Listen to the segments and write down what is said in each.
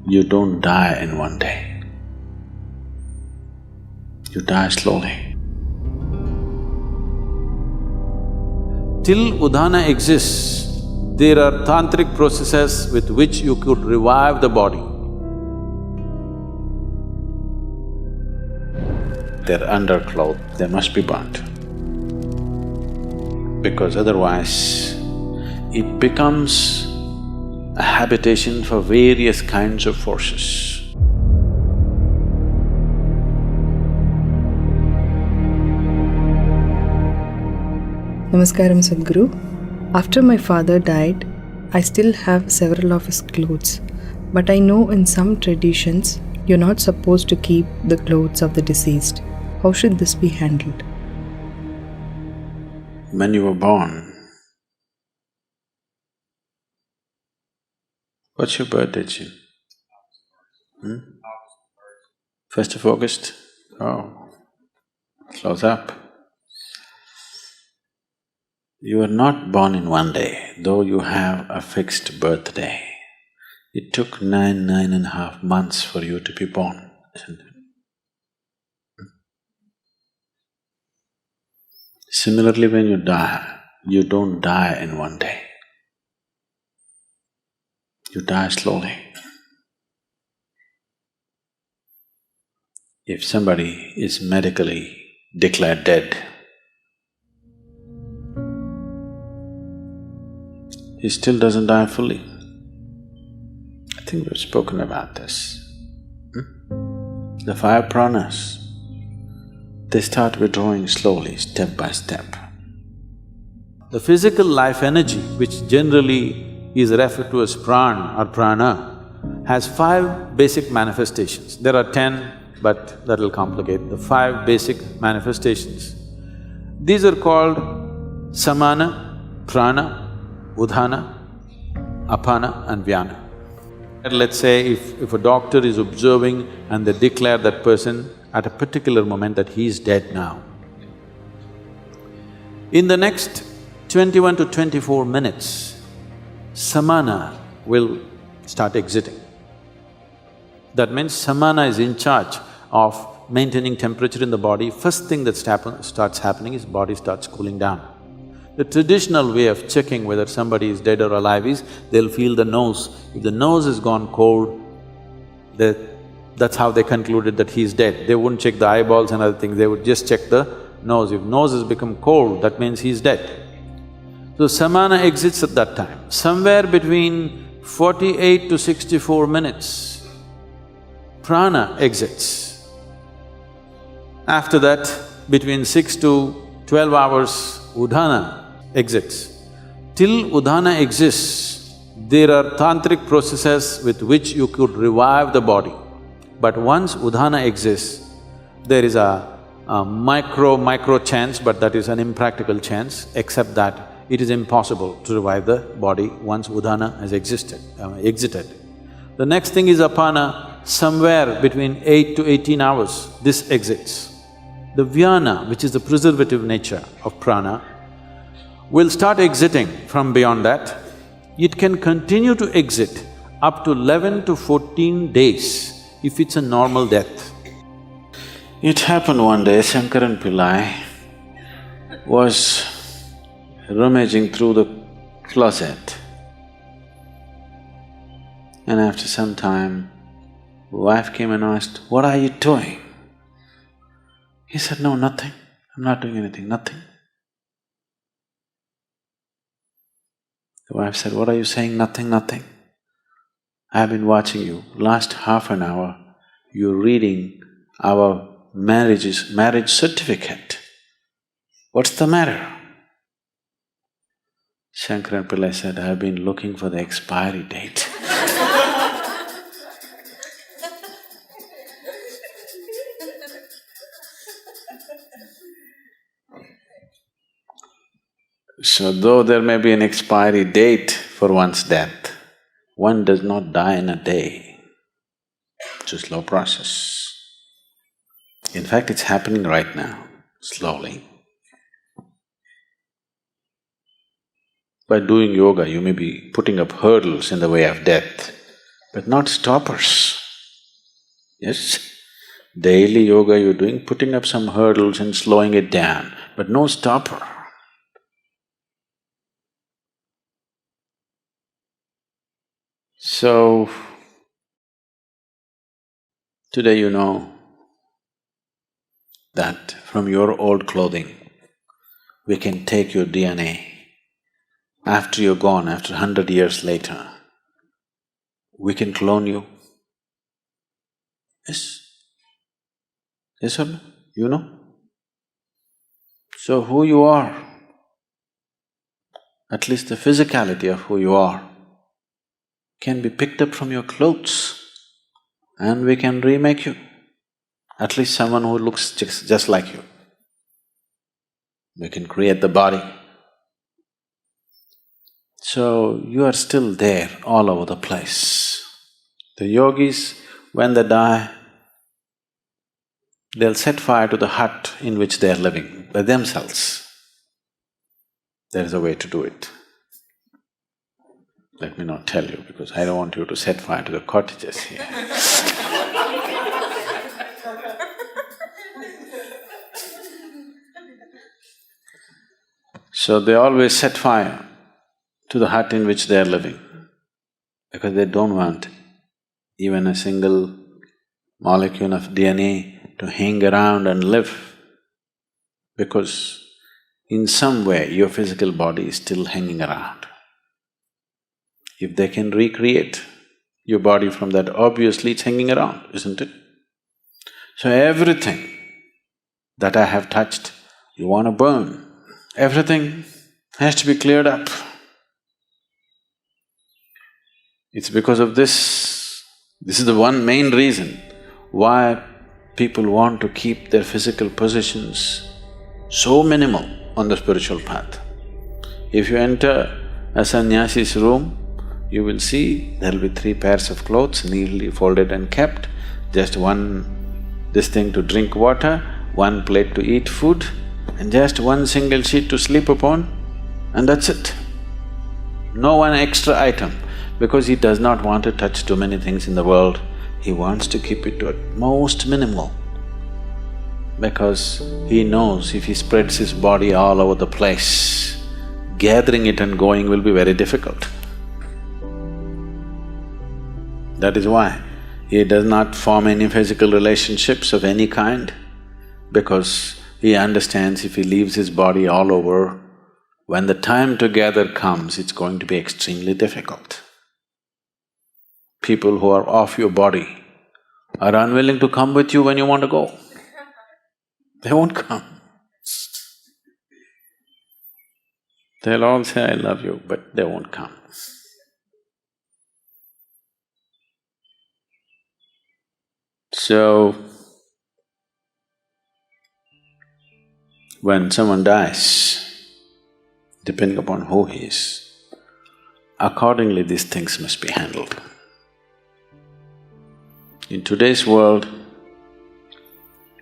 You don't die in one day. You die slowly. Till Udhana exists, there are tantric processes with which you could revive the body. Their underclothes, they must be burnt. Because otherwise, it becomes a habitation for various kinds of forces. Namaskaram, Sadhguru. After my father died, I still have several of his clothes. But I know in some traditions, you're not supposed to keep the clothes of the deceased. How should this be handled? When you were born, what's your birthday, Jim? 1st of August? Oh, close up. You are not born in one day, though you have a fixed birthday. It took 9.5 months for you to be born, isn't it? Similarly, when you die, you don't die in one day. You die slowly. If somebody is medically declared dead, he still doesn't die fully. I think we've spoken about this. The 5 pranas, they start withdrawing slowly, step by step. The physical life energy, which generally is referred to as pran or prana, has 5 basic manifestations. There are 10, but that'll complicate. The 5 basic manifestations. These are called samana, prana, udhana, apana and vyana. Let's say if a doctor is observing and they declare that person at a particular moment that he is dead now. In the next 21 to 24 minutes, samana will start exiting. That means samana is in charge of maintaining temperature in the body. First thing that starts happening is body starts cooling down. The traditional way of checking whether somebody is dead or alive is, they'll feel the nose. If the nose has gone cold, that's how they concluded that he's dead. They wouldn't check the eyeballs and other things, they would just check the nose. If nose has become cold, that means he's dead. So samana exits at that time. Somewhere between 48 to 64 minutes, prana exits. After that, between 6 to 12 hours, udhana exits. Till udhana exists, there are tantric processes with which you could revive the body. But once udhana exists, there is a micro chance, but that is an impractical chance, except that it is impossible to revive the body once udhana has exited. The next thing is apana, somewhere between 8 to 18 hours, this exits. The vyana, which is the preservative nature of prana, will start exiting from beyond that. It can continue to exit up to 11 to 14 days if it's a normal death. It happened one day, Shankaran Pillai was rummaging through the closet, and after some time, wife came and asked, "What are you doing?" He said, "No, nothing. I'm not doing anything, nothing." The wife said, "What are you saying, nothing, nothing? I've been watching you. Last half an hour, you're reading our marriage certificate. What's the matter?" Shankaran Pillai said, "I've been looking for the expiry date." So though there may be an expiry date for one's death, one does not die in a day. It's a slow process. In fact, it's happening right now, slowly. By doing yoga, you may be putting up hurdles in the way of death. but not stoppers. Yes? Daily yoga you're doing, putting up some hurdles and slowing it down, but no stopper. So, today you know that from your old clothing, we can take your DNA. After you're gone, after 100 years later, we can clone you. Yes? Yes or no? You know? So who you are, at least the physicality of who you are, can be picked up from your clothes and we can remake you. At least someone who looks just like you. We can create the body. So you are still there all over the place. The yogis, when they die, they'll set fire to the hut in which they are living by themselves. There is a way to do it. Let me not tell you because I don't want you to set fire to the cottages here. So they always set fire to the hut in which they are living because they don't want even a single molecule of DNA to hang around and live, because in some way your physical body is still hanging around. If they can recreate your body from that, obviously it's hanging around, isn't it? So everything that I have touched, you want to burn. Everything has to be cleared up. It's because of this. This is the one main reason why people want to keep their physical possessions so minimal on the spiritual path. If you enter a sannyasi's room, you will see there'll be 3 pairs of clothes neatly folded and kept, just this thing to drink water, 1 plate to eat food, and just 1 single sheet to sleep upon, and that's it. No one extra item, because he does not want to touch too many things in the world. He wants to keep it to at most minimal, because he knows if he spreads his body all over the place, gathering it and going will be very difficult. That is why he does not form any physical relationships of any kind, because he understands if he leaves his body all over, when the time to gather comes, it's going to be extremely difficult. People who are off your body are unwilling to come with you when you want to go. They won't come. They'll all say, "I love you," but they won't come. So, when someone dies, depending upon who he is, accordingly these things must be handled. In today's world,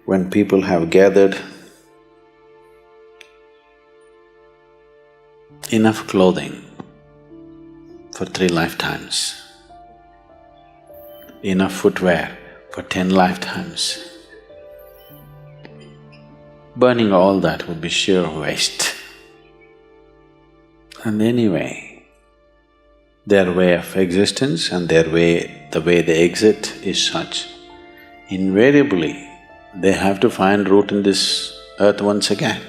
when people have gathered enough clothing for 3 lifetimes, enough footwear for 10 lifetimes, burning all that would be sheer waste. And anyway, their way of existence and the way they exit is such, invariably they have to find root in this earth once again.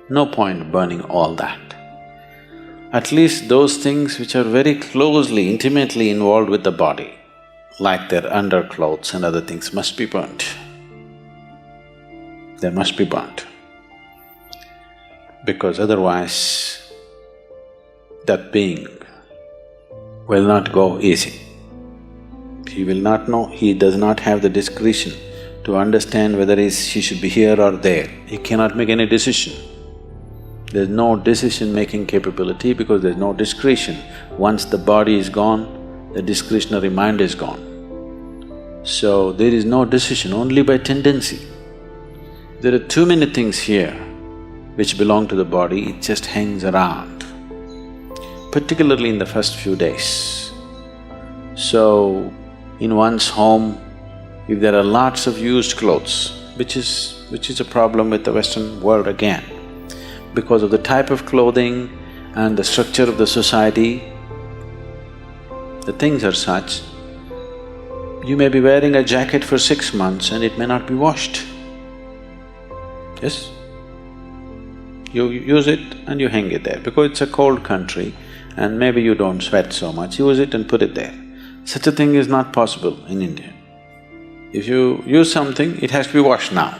No point burning all that. At least those things which are very closely, intimately involved with the body, like their underclothes and other things, must be burnt. They must be burnt. Because otherwise, that being will not go easy. He will not know, he does not have the discretion to understand whether he should be here or there. He cannot make any decision. There's no decision-making capability because there's no discretion. Once the body is gone, the discretionary mind is gone. So there is no decision, only by tendency. There are too many things here which belong to the body, it just hangs around. Particularly in the first few days, So, in one's home, if there are lots of used clothes, which is a problem with the Western world again, because of the type of clothing and the structure of the society, the things are such, you may be wearing a jacket for 6 months and it may not be washed. Yes? You use it and you hang it there because it's a cold country and maybe you don't sweat so much, use it and put it there. Such a thing is not possible in India. If you use something, it has to be washed now.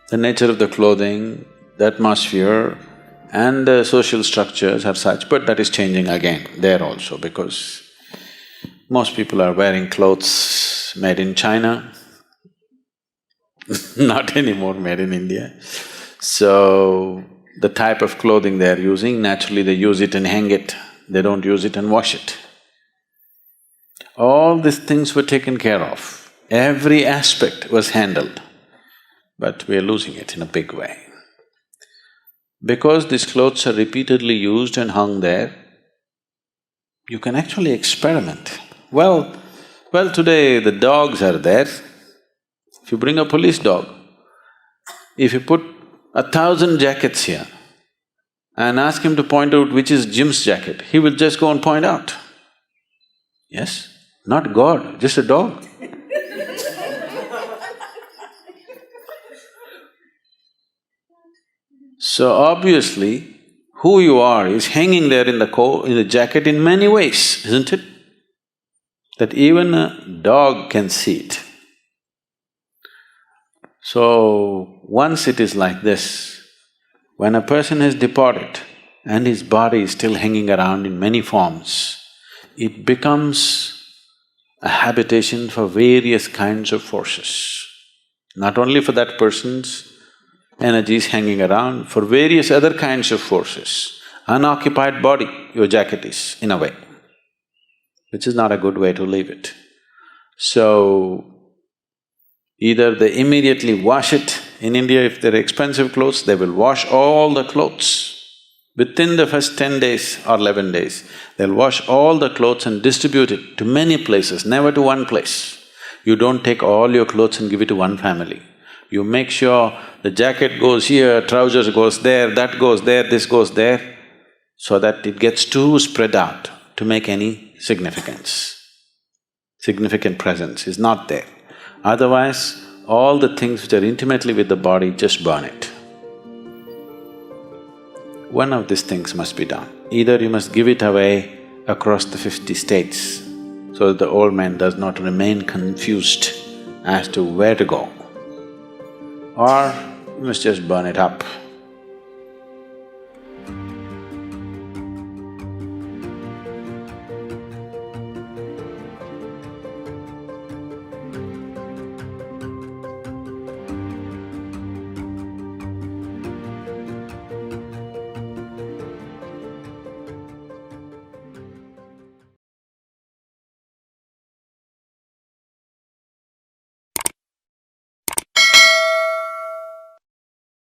The nature of the clothing, the atmosphere and the social structures are such, but that is changing again there also because most people are wearing clothes made in China, not anymore made in India. So, the type of clothing they are using, naturally they use it and hang it, they don't use it and wash it. All these things were taken care of, every aspect was handled, but we are losing it in a big way. Because these clothes are repeatedly used and hung there, you can actually experiment. Well, today the dogs are there. If you bring a police dog, if you put 1,000 jackets here and ask him to point out which is Jim's jacket, he will just go and point out. Yes? Not God, just a dog. So obviously, who you are is hanging there in the jacket in many ways, isn't it? That even a dog can see it. So, once it is like this, when a person has departed and his body is still hanging around in many forms, it becomes a habitation for various kinds of forces. Not only for that person's energies hanging around, for various other kinds of forces. Unoccupied body, your jacket is, in a way, which is not a good way to leave it. So, either they immediately wash it. In India, if they're expensive clothes, they will wash all the clothes. Within the first 10 days or 11 days, they'll wash all the clothes and distribute it to many places, never to one place. You don't take all your clothes and give it to one family. You make sure the jacket goes here, trousers goes there, that goes there, this goes there, so that it gets too spread out to make any significance. Significant presence is not there. Otherwise, all the things which are intimately with the body, just burn it. One of these things must be done. Either you must give it away across the 50 states so that the old man does not remain confused as to where to go, or you must just burn it up.